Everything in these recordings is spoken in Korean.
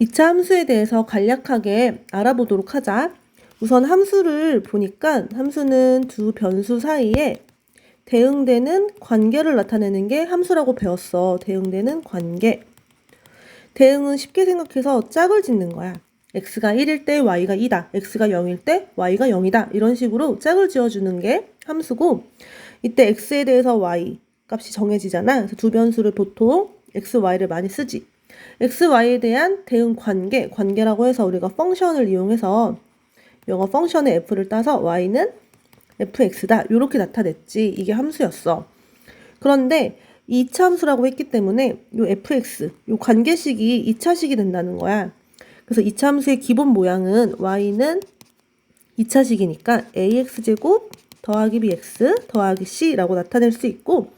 2차 함수에 대해서 간략하게 알아보도록 하자. 우선 함수를 보니까 함수는 두 변수 사이에 대응되는 관계를 나타내는 게 함수라고 배웠어. 대응되는 관계. 대응은 쉽게 생각해서 짝을 짓는 거야. x가 1일 때 y가 2다. x가 0일 때 y가 0이다. 이런 식으로 짝을 지어주는 게 함수고, 이때 x에 대해서 y 값이 정해지잖아. 그래서 두 변수를 보통 x, y를 많이 쓰지. x, y에 대한 대응 관계라고 해서 우리가 펑션을 이용해서 영어 펑션의 f를 따서 y는 fx다. 이렇게 나타냈지. 이게 함수였어. 그런데 2차 함수라고 했기 때문에 요 fx, 요 관계식이 2차식이 된다는 거야. 그래서 2차 함수의 기본 모양은 y는 2차식이니까 ax제곱 더하기 bx 더하기 c라고 나타낼 수 있고,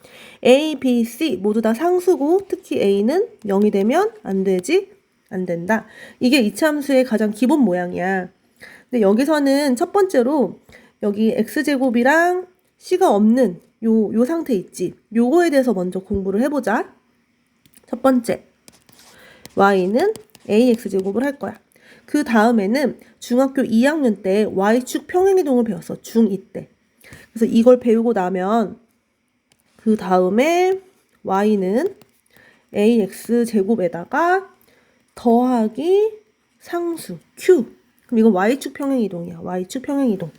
a, b, c 모두 다 상수고 특히 a는 0이 되면 안 되지? 안 된다. 이게 2차 함수의 가장 기본 모양이야. 근데 여기서는 첫 번째로 여기 x제곱이랑 c가 없는 요 상태 있지? 요거에 대해서 먼저 공부를 해보자. 첫 번째, y는 ax제곱을 할 거야. 그 다음에는 중학교 2학년 때 y축 평행이동을 배웠어. 중2 때. 그래서 이걸 배우고 나면 그 다음에 y는 ax제곱에다가 더하기 상수 q. 그럼 이건 y축 평행이동이야. y축 평행이동.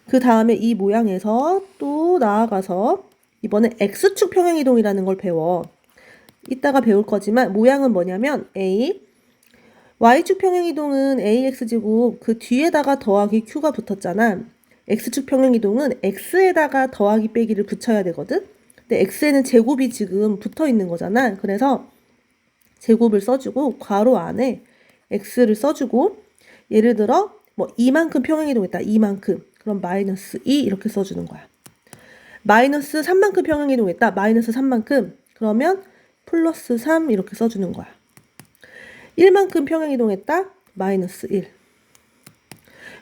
그 다음에 이 모양에서 또 나아가서 이번에 x축 평행이동이라는 걸 배워. 이따가 배울 거지만 모양은 뭐냐면 y축 평행이동은 ax제곱 그 뒤에다가 더하기 q가 붙었잖아. x축 평행이동은 x에다가 더하기 빼기를 붙여야 되거든. 근데 x에는 제곱이 지금 붙어 있는 거잖아. 그래서 제곱을 써주고 괄호 안에 x를 써주고, 예를 들어 뭐 이만큼 평행이동했다. 이만큼. 그럼 마이너스 2 이렇게 써주는 거야. 마이너스 3만큼 평행이동했다. 마이너스 3만큼. 그러면 플러스 3 이렇게 써주는 거야. 1만큼 평행이동했다. 마이너스 1.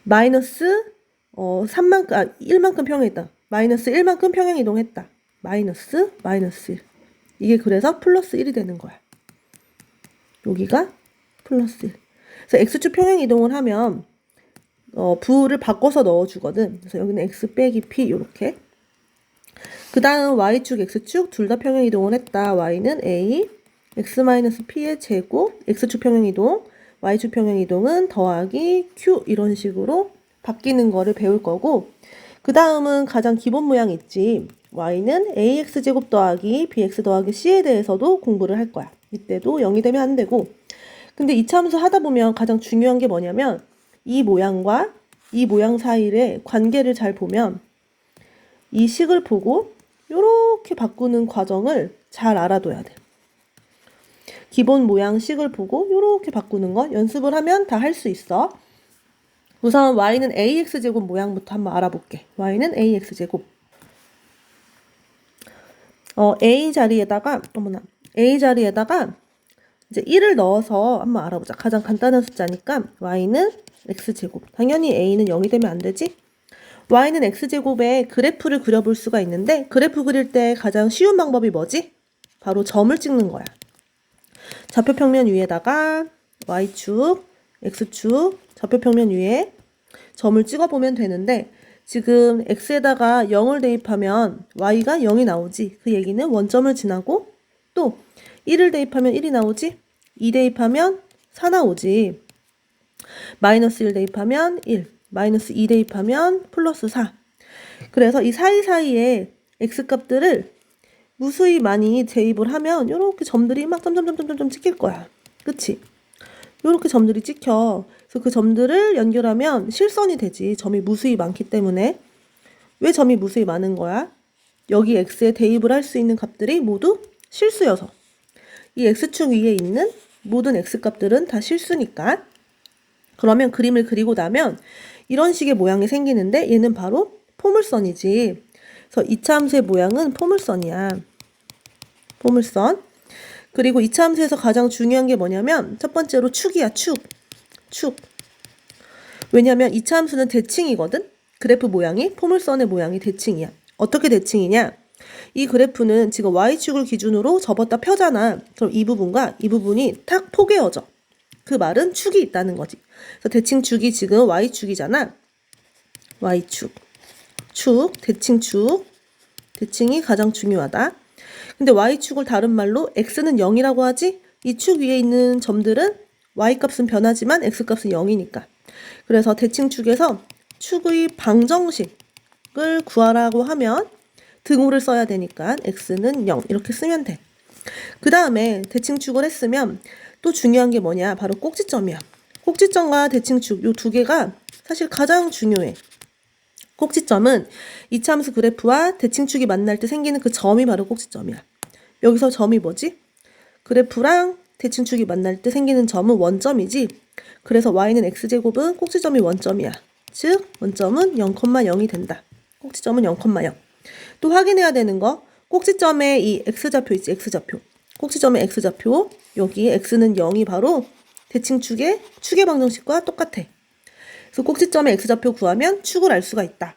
마이너스 1만큼 평행했다. 마이너스 1만큼 평행이동했다. 마이너스 1. 이게 그래서 플러스 1이 되는 거야. 여기가 플러스 1. 그래서 x축 평행이동을 하면 부를 바꿔서 넣어주거든. 그래서 여기는 x 빼기 p 이렇게. 그 다음 y축, x축 둘 다 평행이동을 했다. y는 a, x-p의 제곱, x축 평행이동, y축 평행이동은 더하기 q 이런 식으로 바뀌는 거를 배울 거고, 그 다음은 가장 기본 모양 있지. y는 ax제곱 더하기 bx 더하기 c에 대해서도 공부를 할 거야. 이때도 0이 되면 안 되고. 근데 2차 함수 하다 보면 가장 중요한 게 뭐냐면 이 모양과 이 모양 사이의 관계를 잘 보면 이 식을 보고 이렇게 바꾸는 과정을 잘 알아둬야 돼. 기본 모양 식을 보고 이렇게 바꾸는 거 연습을 하면 다 할 수 있어. 우선 y는 ax제곱 모양부터 한번 알아볼게. y는 ax제곱. a 자리에다가 이제 1을 넣어서 한번 알아보자. 가장 간단한 숫자니까 y는 x제곱. 당연히 a는 0이 되면 안 되지? y는 x제곱에 그래프를 그려볼 수가 있는데, 그래프 그릴 때 가장 쉬운 방법이 뭐지? 바로 점을 찍는 거야. 좌표평면 위에다가 y축, x축, 좌표평면 위에 점을 찍어보면 되는데, 지금 x에다가 0을 대입하면 y가 0이 나오지. 그 얘기는 원점을 지나고 또 1을 대입하면 1이 나오지. 2 대입하면 4 나오지. 마이너스 1 대입하면 1, 마이너스 2 대입하면 플러스 4. 그래서 이 사이사이에 x값들을 무수히 많이 대입을 하면 이렇게 점들이 막 점점점점점 찍힐 거야. 그치? 이렇게 점들이 찍혀. 그래서 그 점들을 연결하면 실선이 되지. 점이 무수히 많기 때문에. 왜 점이 무수히 많은 거야? 여기 x에 대입을 할 수 있는 값들이 모두 실수여서. 이 x축 위에 있는 모든 x값들은 다 실수니까. 그러면 그림을 그리고 나면 이런 식의 모양이 생기는데 얘는 바로 포물선이지. 그래서 2차 함수의 모양은 포물선이야. 포물선. 그리고 2차 함수에서 가장 중요한 게 뭐냐면 첫 번째로 축이야. 축. 왜냐면 2차 함수는 대칭이거든. 그래프 모양이 포물선의 모양이 대칭이야. 어떻게 대칭이냐? 이 그래프는 지금 y축을 기준으로 접었다 펴잖아. 그럼 이 부분과 이 부분이 탁 포개어져. 그 말은 축이 있다는 거지. 그래서 대칭축이 지금 y축이잖아. y축, 대칭축. 대칭이 가장 중요하다. 근데 y축을 다른 말로 x는 0이라고 하지? 이 축 위에 있는 점들은 y값은 변하지만 x값은 0이니까. 그래서 대칭축에서 축의 방정식을 구하라고 하면 등호를 써야 되니까 x는 0 이렇게 쓰면 돼. 그 다음에 대칭축을 했으면 또 중요한 게 뭐냐? 바로 꼭지점이야. 꼭지점과 대칭축 이 두 개가 사실 가장 중요해. 꼭지점은 이차함수 그래프와 대칭축이 만날 때 생기는 그 점이 바로 꼭지점이야. 여기서 점이 뭐지? 그래프랑 대칭축이 만날 때 생기는 점은 원점이지. 그래서 y는 x제곱은 꼭지점이 원점이야. 즉 원점은 0,0이 된다. 꼭지점은 0,0. 또 확인해야 되는 거, 꼭지점에 이 x좌표 있지, x좌표. 꼭지점의 x좌표, 여기 x는 0이 바로 대칭축의 축의 방정식과 똑같아. 그래서 꼭지점의 x좌표 구하면 축을 알 수가 있다.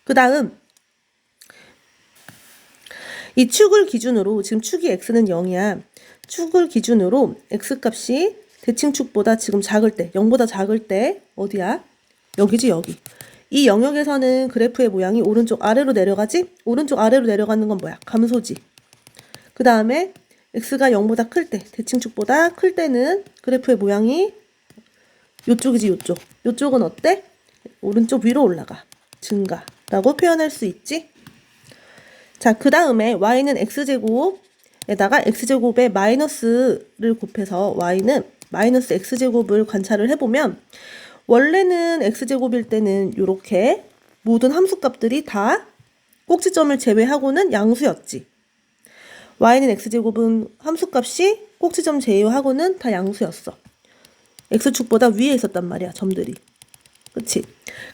그 다음 이 축을 기준으로, 지금 축이 x는 0이야. 축을 기준으로 x값이 대칭축보다 지금 작을 때, 0보다 작을 때 어디야? 여기지, 여기. 이 영역에서는 그래프의 모양이 오른쪽 아래로 내려가지? 오른쪽 아래로 내려가는 건 뭐야? 감소지. 그 다음에 x가 0보다 클 때, 대칭축보다 클 때는 그래프의 모양이 요쪽이지, 요쪽. 요쪽은 어때? 오른쪽 위로 올라가. 증가라고 표현할 수 있지? 자, 그 다음에 y는 x제곱에다가 x제곱에 마이너스를 곱해서 y는 마이너스 x제곱을 관찰을 해보면 원래는 x제곱일 때는 이렇게 모든 함수값들이 다 꼭지점을 제외하고는 양수였지. y는 x제곱은 함수값이 꼭지점 제외하고는 다 양수였어. x축보다 위에 있었단 말이야, 점들이. 그치?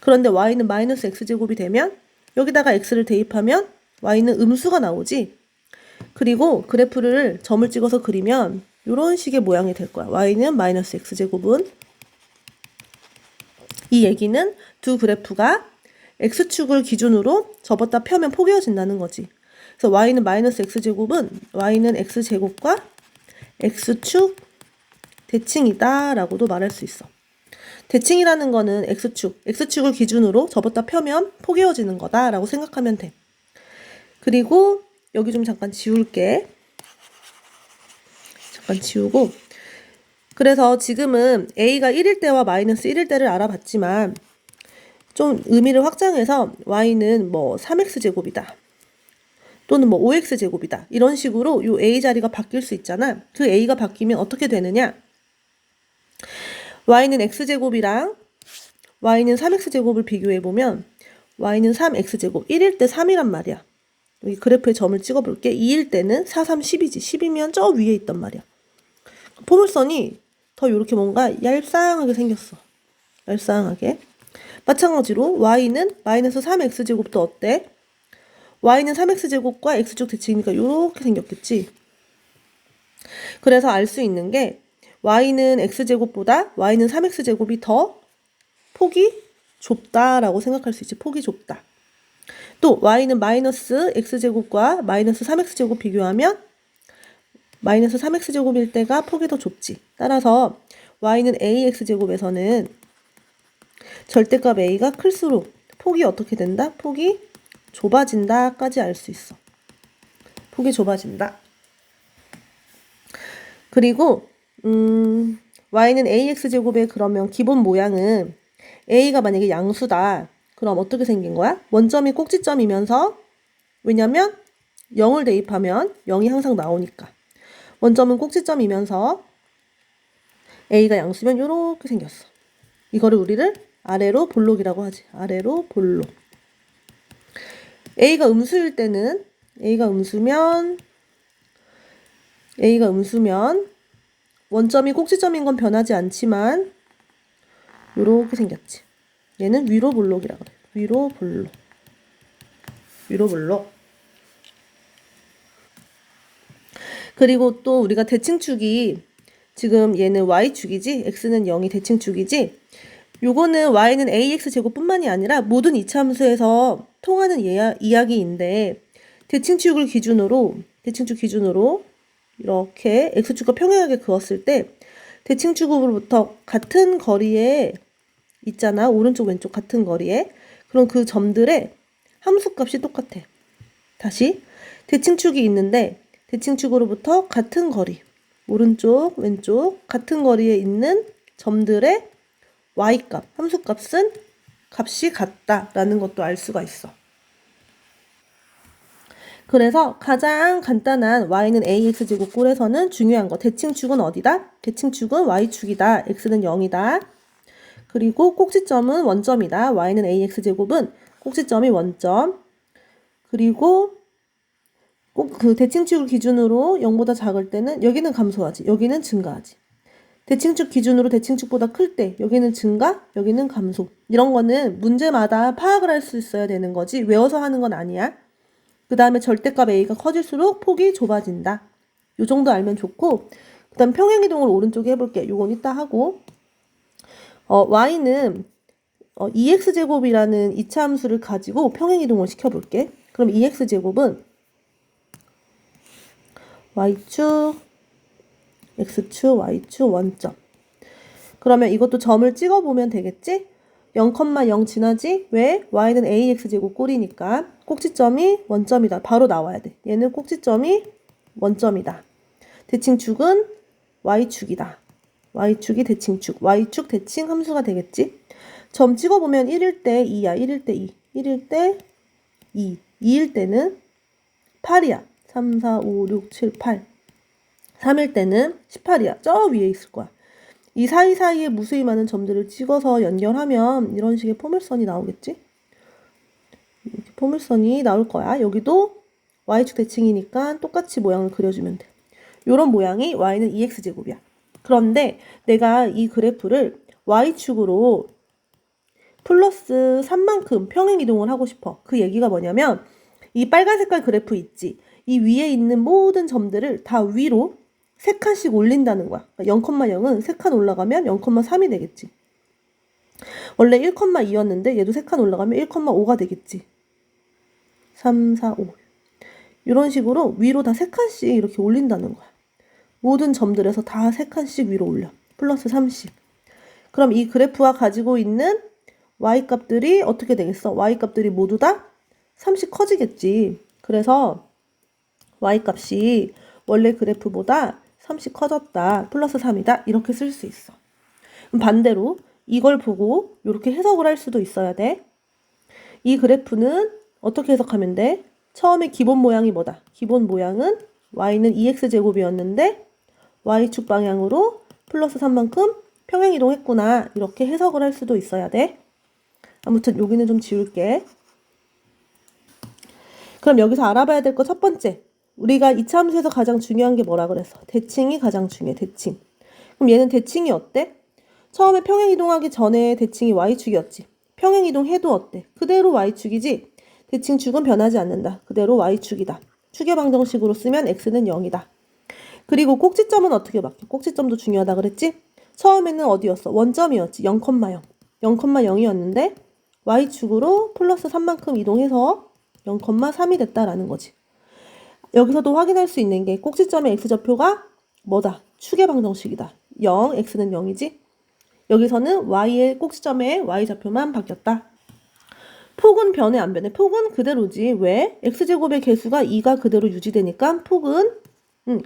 그런데 y는 마이너스 x제곱이 되면 여기다가 x를 대입하면 y는 음수가 나오지. 그리고 그래프를 점을 찍어서 그리면 이런 식의 모양이 될 거야. y는 마이너스 x제곱은, 이 얘기는 두 그래프가 x축을 기준으로 접었다 펴면 포개어진다는 거지. 그래서 y는 마이너스 x제곱은 y는 x제곱과 x축 대칭이다 라고도 말할 수 있어. 대칭이라는 거는 x축을 기준으로 접었다 펴면 포개어지는 거다 라고 생각하면 돼. 그리고 여기 좀 잠깐 지울게. 잠깐 지우고. 그래서 지금은 a가 1일 때와 마이너스 1일 때를 알아봤지만 좀 의미를 확장해서 y는 뭐 3x제곱이다. 또는 뭐 5x제곱이다. 이런 식으로 이 a 자리가 바뀔 수 있잖아. 그 a가 바뀌면 어떻게 되느냐? y는 x제곱이랑 y는 3x제곱을 비교해보면 y는 3x제곱, 1일 때 3이란 말이야. 여기 그래프에 점을 찍어볼게. 2일 때는 4, 3, 10이지. 10이면 저 위에 있단 말이야. 포물선이 더 이렇게 뭔가 얄쌍하게 생겼어. 얄쌍하게. 마찬가지로 y는 마이너스 3x제곱도 어때? y는 3x제곱과 x축 대칭이니까 이렇게 생겼겠지. 그래서 알 수 있는 게 y는 x제곱보다 y는 3x제곱이 더 폭이 좁다라고 생각할 수 있지. 폭이 좁다. 또 y는 마이너스 x제곱과 마이너스 3x제곱 비교하면 마이너스 3x제곱일 때가 폭이 더 좁지. 따라서 y는 ax제곱에서는 절대값 a가 클수록 폭이 어떻게 된다? 폭이 좁아진다까지 알 수 있어. 폭이 좁아진다. 그리고 y는 ax제곱의 그러면 기본 모양은 a가 만약에 양수다. 그럼 어떻게 생긴 거야? 원점이 꼭지점이면서, 왜냐면 0을 대입하면 0이 항상 나오니까. 원점은 꼭지점이면서 a가 양수면 이렇게 생겼어. 이거를 우리를 아래로 볼록이라고 하지. 아래로 볼록. a가 음수일 때는, a가 음수면 원점이 꼭지점인 건 변하지 않지만 이렇게 생겼지. 얘는 위로 볼록이라고 그래. 위로 볼록. 위로 볼록. 그리고 또 우리가 대칭축이 지금 얘는 y축이지, x는 0이 대칭축이지. 요거는 y는 ax제곱뿐만이 아니라 모든 이차함수에서 통하는 이야기인데 대칭축 기준으로 이렇게 x축과 평행하게 그었을 때 대칭축으로부터 같은 거리에 있잖아. 오른쪽 왼쪽 같은 거리에. 그럼 그 점들의 함수값이 똑같아. 다시 대칭축이 있는데 대칭축으로부터 같은 거리, 오른쪽 왼쪽 같은 거리에 있는 점들의 y값, 함수값은 값이 같다라는 것도 알 수가 있어. 그래서 가장 간단한 y는 ax제곱 꼴에서는 중요한 거, 대칭축은 어디다? 대칭축은 y축이다. x는 0이다. 그리고 꼭지점은 원점이다. y는 ax제곱은 꼭지점이 원점. 그리고 꼭 그 대칭축을 기준으로 0보다 작을 때는 여기는 감소하지. 여기는 증가하지. 대칭축 기준으로 대칭축보다 클 때 여기는 증가, 여기는 감소. 이런 거는 문제마다 파악을 할 수 있어야 되는 거지. 외워서 하는 건 아니야. 그 다음에 절대값 a가 커질수록 폭이 좁아진다. 요 정도 알면 좋고, 그 다음 평행이동을 오른쪽에 해볼게. 요건 이따 하고, y는 2x제곱이라는 이차함수를 가지고 평행이동을 시켜볼게. 그럼 2x제곱은 y축, x축, y축, 원점. 그러면 이것도 점을 찍어보면 되겠지? 0,0 지나지? 왜? y는 ax제곱 꼴이니까 꼭지점이 원점이다. 바로 나와야 돼. 얘는 꼭지점이 원점이다. 대칭축은 y축이다. y축이 대칭축. y축 대칭 함수가 되겠지? 점 찍어보면 1일 때 2야. 1일 때 2. 1일 때 2. 2일 때는 8이야. 3, 4, 5, 6, 7, 8. 3일 때는 18이야. 저 위에 있을 거야. 이 사이사이에 무수히 많은 점들을 찍어서 연결하면 이런 식의 포물선이 나오겠지? 이렇게 포물선이 나올 거야. 여기도 y축 대칭이니까 똑같이 모양을 그려주면 돼. 이런 모양이 y는 2x제곱이야. 그런데 내가 이 그래프를 y축으로 플러스 3만큼 평행이동을 하고 싶어. 그 얘기가 뭐냐면 이 빨간 색깔 그래프 있지? 이 위에 있는 모든 점들을 다 위로 3칸씩 올린다는 거야. 0,0은 3칸 올라가면 0,3이 되겠지. 원래 1,2였는데 얘도 3칸 올라가면 1,5가 되겠지. 3, 4, 5. 이런 식으로 위로 다 3칸씩 이렇게 올린다는 거야. 모든 점들에서 다 3칸씩 위로 올려. 플러스 30. 그럼 이 그래프가 가지고 있는 y값들이 어떻게 되겠어? y값들이 모두 다 30 커지겠지. 그래서 y값이 원래 그래프보다 30 커졌다. 플러스 3이다. 이렇게 쓸 수 있어. 그럼 반대로 이걸 보고 이렇게 해석을 할 수도 있어야 돼. 이 그래프는 어떻게 해석하면 돼? 처음에 기본 모양이 뭐다? 기본 모양은 y는 2x제곱이었는데 y축 방향으로 플러스 3만큼 평행이동했구나. 이렇게 해석을 할 수도 있어야 돼. 아무튼 여기는 좀 지울게. 그럼 여기서 알아봐야 될 거 첫 번째. 우리가 이차 함수에서 가장 중요한 게 뭐라 그랬어? 대칭이 가장 중요해. 대칭. 그럼 얘는 대칭이 어때? 처음에 평행이동하기 전에 대칭이 y축이었지. 평행이동해도 어때? 그대로 y축이지. 대칭축은 변하지 않는다. 그대로 y축이다. 축의 방정식으로 쓰면 x는 0이다. 그리고 꼭지점은 어떻게 바뀌어? 꼭지점도 중요하다 그랬지? 처음에는 어디였어? 원점이었지. 0,0. 0,0이었는데 y축으로 플러스 3만큼 이동해서 0,3이 됐다라는 거지. 여기서도 확인할 수 있는 게 꼭지점의 x좌표가 뭐다? 축의 방정식이다. 0, x는 0이지? 여기서는 y의 꼭지점의 y좌표만 바뀌었다. 폭은 변해 안 변해? 폭은 그대로지. 왜? x제곱의 개수가 2가 그대로 유지되니까 폭은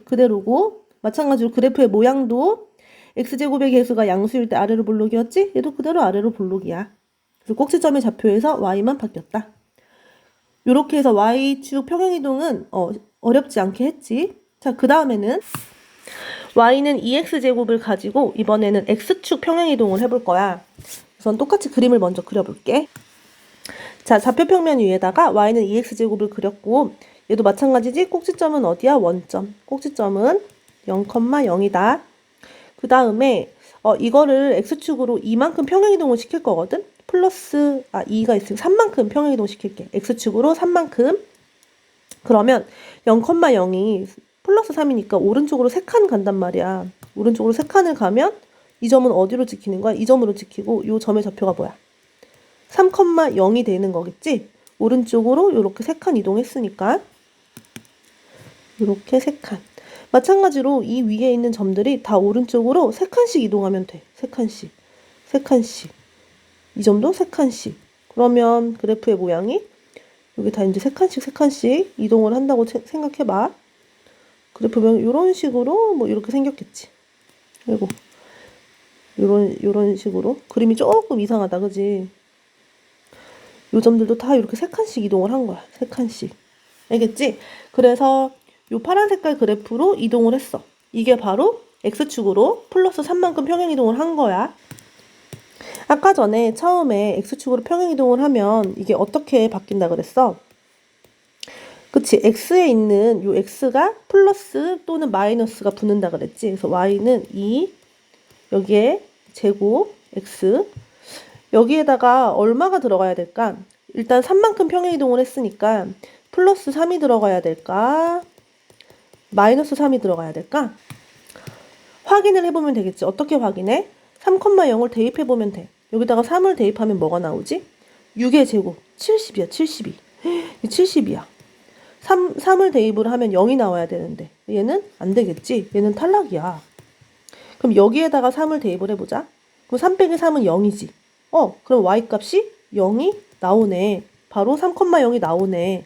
그대로고, 마찬가지로 그래프의 모양도 x제곱의 개수가 양수일 때 아래로 볼록이었지? 얘도 그대로 아래로 볼록이야. 그래서 꼭지점의 좌표에서 y만 바뀌었다. 이렇게 해서 y축 평행이동은 어렵지 않게 했지. 자, 그 다음에는 y는 2x제곱을 가지고 이번에는 x축 평행이동을 해볼 거야. 우선 똑같이 그림을 먼저 그려볼게. 자, 좌표평면 위에다가 y는 2x제곱을 그렸고 얘도 마찬가지지. 꼭지점은 어디야? 원점. 꼭지점은 0,0이다. 그 다음에 이거를 x축으로 2만큼 평행이동을 시킬 거거든. 플러스 2가 있으면 3만큼 평행이동 시킬게. x축으로 3만큼. 그러면 0,0이 플러스 3이니까 오른쪽으로 3칸 간단 말이야. 오른쪽으로 3칸을 가면 이 점은 어디로 찍히는 거야? 이 점으로 찍히고 이 점의 좌표가 뭐야? 3,0이 되는 거겠지? 오른쪽으로 이렇게 3칸 이동했으니까 이렇게 3칸. 마찬가지로 이 위에 있는 점들이 다 오른쪽으로 3칸씩 이동하면 돼. 3칸씩. 3칸씩. 이 점도 3칸씩. 그러면 그래프의 모양이 여기 다 이제 3칸씩 이동을 한다고 생각해봐. 그래프 모양 이런 식으로 뭐 이렇게 생겼겠지. 그리고 요런 식으로. 그림이 조금 이상하다, 그지? 요 점들도 다 이렇게 3칸씩 이동을 한 거야. 3칸씩. 알겠지? 그래서 요 파란 색깔 그래프로 이동을 했어. 이게 바로 X축으로 플러스 3만큼 평행 이동을 한 거야. 아까 전에 처음에 X축으로 평행 이동을 하면 이게 어떻게 바뀐다 그랬어? 그치? X에 있는 요 X가 플러스 또는 마이너스가 붙는다 그랬지? 그래서 Y는 2, 여기에 제곱 X, 여기에다가 얼마가 들어가야 될까? 일단 3만큼 평행 이동을 했으니까 플러스 3이 들어가야 될까? 마이너스 3이 들어가야 될까? 확인을 해보면 되겠지. 어떻게 확인해? 3,0을 대입해보면 돼. 여기다가 3을 대입하면 뭐가 나오지? 6의 제곱 70이야. 72. 70이야. 3을 대입을 하면 0이 나와야 되는데 얘는 안 되겠지. 얘는 탈락이야. 그럼 여기에다가 3을 대입을 해보자. 그럼 3 빼기 3은 0이지. 그럼 y값이 0이 나오네. 바로 3,0이 나오네.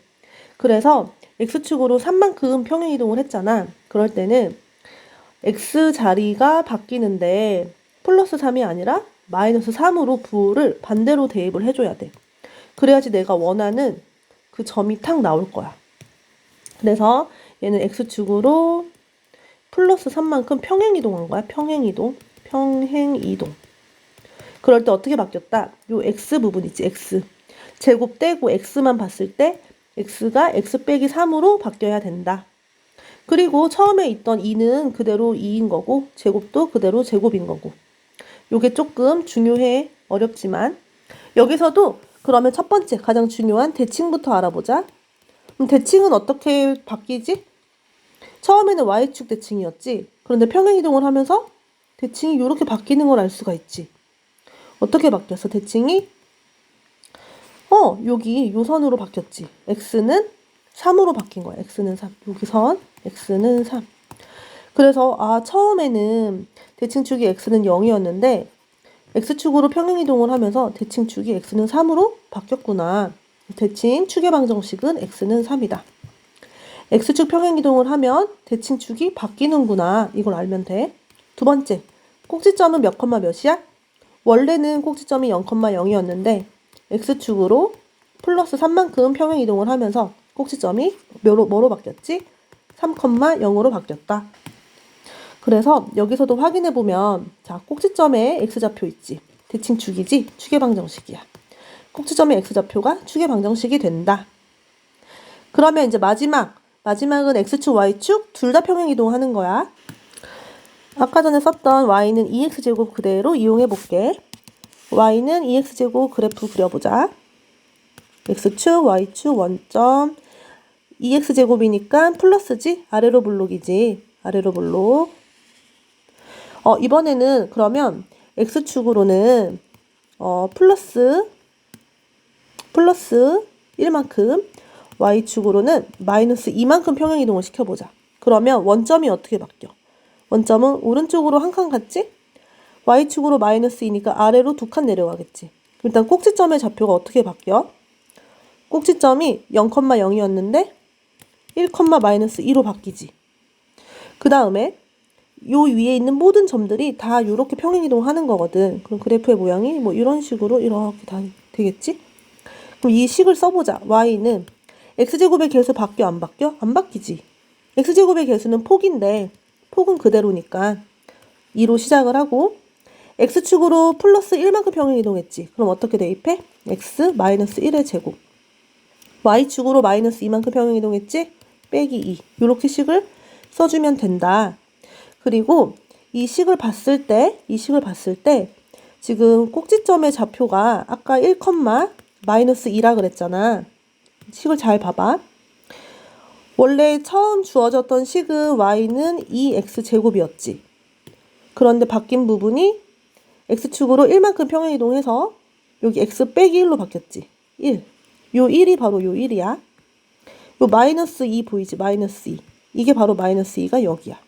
그래서 x축으로 3만큼 평행 이동을 했잖아. 그럴 때는 x 자리가 바뀌는데 플러스 3이 아니라 마이너스 3으로 부호를 반대로 대입을 해줘야 돼. 그래야지 내가 원하는 그 점이 탁 나올 거야. 그래서 얘는 x축으로 플러스 3만큼 평행 이동한 거야. 평행 이동. 그럴 때 어떻게 바뀌었다? 요 x 부분 있지, x. 제곱 떼고 x만 봤을 때 x가 x 빼기 3으로 바뀌어야 된다. 그리고 처음에 있던 2는 그대로 2인 거고 제곱도 그대로 제곱인 거고. 요게 조금 중요해. 어렵지만. 여기서도 그러면 첫 번째 가장 중요한 대칭부터 알아보자. 그럼 대칭은 어떻게 바뀌지? 처음에는 y축 대칭이었지. 그런데 평행이동을 하면서 대칭이 이렇게 바뀌는 걸 알 수가 있지. 어떻게 바뀌었어? 대칭이 여기 요 선으로 바뀌었지. x는 3으로 바뀐 거야. x는 3. 여기 선 x는 3. 그래서 처음에는 대칭축이 x는 0이었는데 x축으로 평행이동을 하면서 대칭축이 x는 3으로 바뀌었구나. 대칭 축의 방정식은 x는 3이다. x축 평행이동을 하면 대칭축이 바뀌는구나. 이걸 알면 돼. 두 번째, 꼭지점은 몇 컴마 몇이야? 원래는 꼭지점이 0,0이었는데 x축으로 플러스 3만큼 평행이동을 하면서 꼭지점이 뭐로 바뀌었지? 3,0으로 바뀌었다. 그래서 여기서도 확인해보면 자, 꼭지점에 x좌표 있지. 대칭축이지? 축의 방정식이야. 꼭지점의 x좌표가 축의 방정식이 된다. 그러면 이제 마지막은 x축, y축 둘 다 평행이동하는 거야. 아까 전에 썼던 y는 2x제곱 그대로 이용해볼게. y는 2x제곱 그래프 그려보자. x축, y축 원점 2x제곱이니까 플러스지? 아래로 블록이지. 아래로 블록. 이번에는 그러면 x축으로는 플러스 1만큼, y축으로는 마이너스 2만큼 평행이동을 시켜보자. 그러면 원점이 어떻게 바뀌어? 원점은 오른쪽으로 한 칸 갔지? y축으로 마이너스 2니까 아래로 2칸 내려가겠지. 일단 꼭지점의 좌표가 어떻게 바뀌어? 꼭지점이 0,0이었는데 1, 마이너스 2로 바뀌지. 그 다음에 요 위에 있는 모든 점들이 다 이렇게 평행이동하는 거거든. 그럼 그래프의 모양이 뭐 이런 식으로 이렇게 다 되겠지? 그럼 이 식을 써보자. y는 x제곱의 개수 바뀌어 안 바뀌어? 안 바뀌지. x제곱의 개수는 폭인데 폭은 그대로니까 2로 시작을 하고 x축으로 플러스 1만큼 평행이동했지. 그럼 어떻게 대입해? x 마이너스 1의 제곱. y축으로 마이너스 2만큼 평행이동했지? 빼기 2. 이렇게 식을 써주면 된다. 그리고 이 식을 봤을 때 지금 꼭지점의 좌표가 아까 1, 마이너스 2라 그랬잖아. 식을 잘 봐봐. 원래 처음 주어졌던 식은 y는 2x제곱이었지. 그런데 바뀐 부분이 x축으로 1만큼 평행이동해서 여기 x 빼기 1로 바뀌었지. 1. 요 1이 바로 요 1이야. 요 마이너스 2 보이지? 마이너스 2. 이게 바로 마이너스 2가 여기야.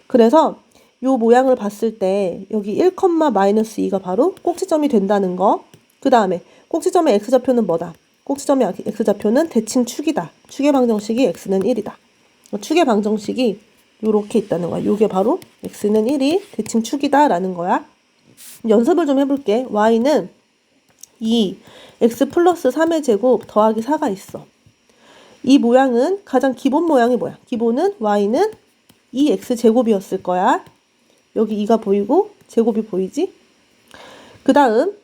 그래서 요 모양을 봤을 때 여기 1, 마이너스 2가 바로 꼭지점이 된다는 거. 그 다음에 꼭지점의 x좌표는 뭐다? 꼭지점의 x좌표는 대칭축이다. 축의 방정식이 x는 1이다. 축의 방정식이 요렇게 있다는 거야. 요게 바로 x는 1이 대칭축이다 라는 거야. 연습을 좀 해볼게. y는 2, x 플러스 3의 제곱 더하기 4가 있어. 이 모양은 가장 기본 모양이 뭐야? 기본은 y는 2x 제곱이었을 거야. 여기 2가 보이고 제곱이 보이지? 그 다음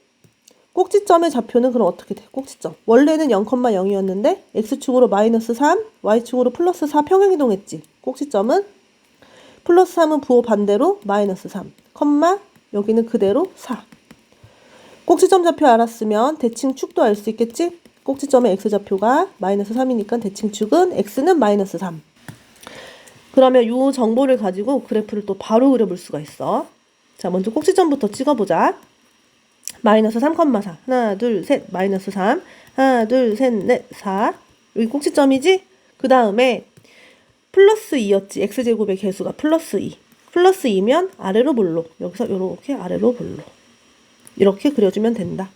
꼭지점의 좌표는 그럼 어떻게 돼? 꼭지점. 원래는 0,0이었는데 x축으로 마이너스 3, y축으로 플러스 4 평행이동했지. 꼭지점은 플러스 3은 부호 반대로 마이너스 3, 여기는 그대로 4. 꼭지점 좌표 알았으면 대칭축도 알 수 있겠지? 꼭지점의 x좌표가 마이너스 3이니까 대칭축은 x는 마이너스 3. 그러면 이 정보를 가지고 그래프를 또 바로 그려볼 수가 있어. 자, 먼저 꼭지점부터 찍어보자. 마이너스 3, 4. 하나, 둘, 셋. 마이너스 3. 하나, 둘, 셋, 넷, 4. 여기 꼭지점이지? 그 다음에 플러스 2였지. x제곱의 개수가 플러스 2. 플러스 2면 아래로 볼록. 여기서 이렇게 아래로 볼록. 이렇게 그려주면 된다.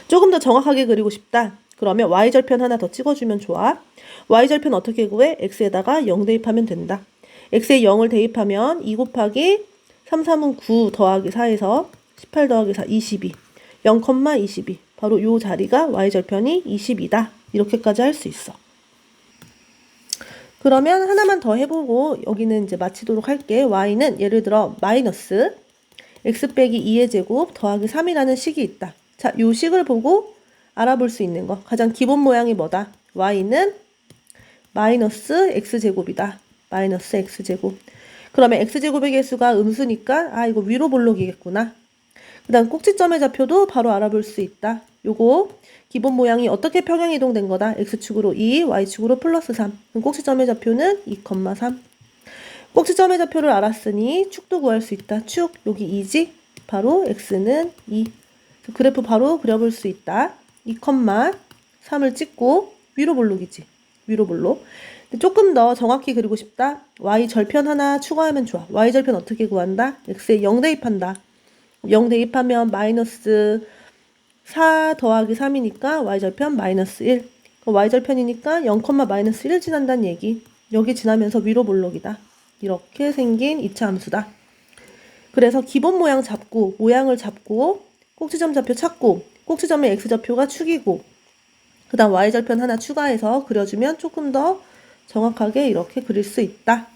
조금 더 정확하게 그리고 싶다. 그러면 y절편 하나 더 찍어주면 좋아. y절편 어떻게 구해? x에다가 0 대입하면 된다. x에 0을 대입하면 2 곱하기 3, 3은 9 더하기 4에서 18 더하기 4, 22. 0,22. 바로 요 자리가 y절편이 22다. 이렇게까지 할 수 있어. 그러면 하나만 더 해보고 여기는 이제 마치도록 할게. y는 예를 들어 마이너스 x 빼기 2의 제곱 더하기 3이라는 식이 있다. 자, 요 식을 보고 알아볼 수 있는 거. 가장 기본 모양이 뭐다? y는 마이너스 x제곱이다. 마이너스 x제곱. 그러면 x제곱의 개수가 음수니까 이거 위로 볼록이겠구나. 그 다음 꼭지점의 좌표도 바로 알아볼 수 있다. 요거 기본 모양이 어떻게 평행이동된 거다? x축으로 2, y축으로 플러스 3. 그럼 꼭지점의 좌표는 2,3. 꼭지점의 좌표를 알았으니 축도 구할 수 있다. 축 여기 2지? 바로 x는 2. 그래프 바로 그려볼 수 있다. 2,3을 찍고 위로 볼록이지. 위로 볼록. 조금 더 정확히 그리고 싶다. y절편 하나 추가하면 좋아. y절편 어떻게 구한다? x에 0 대입한다. 0 대입하면 마이너스 4 더하기 3이니까 y절편 마이너스 1. y절편이니까 0, 마이너스 1 지난다는 얘기. 여기 지나면서 위로 볼록이다. 이렇게 생긴 2차 함수다. 그래서 기본 모양 잡고 모양을 잡고 꼭지점 좌표 찾고 꼭지점의 x좌표가 축이고 그 다음 y절편 하나 추가해서 그려주면 조금 더 정확하게 이렇게 그릴 수 있다.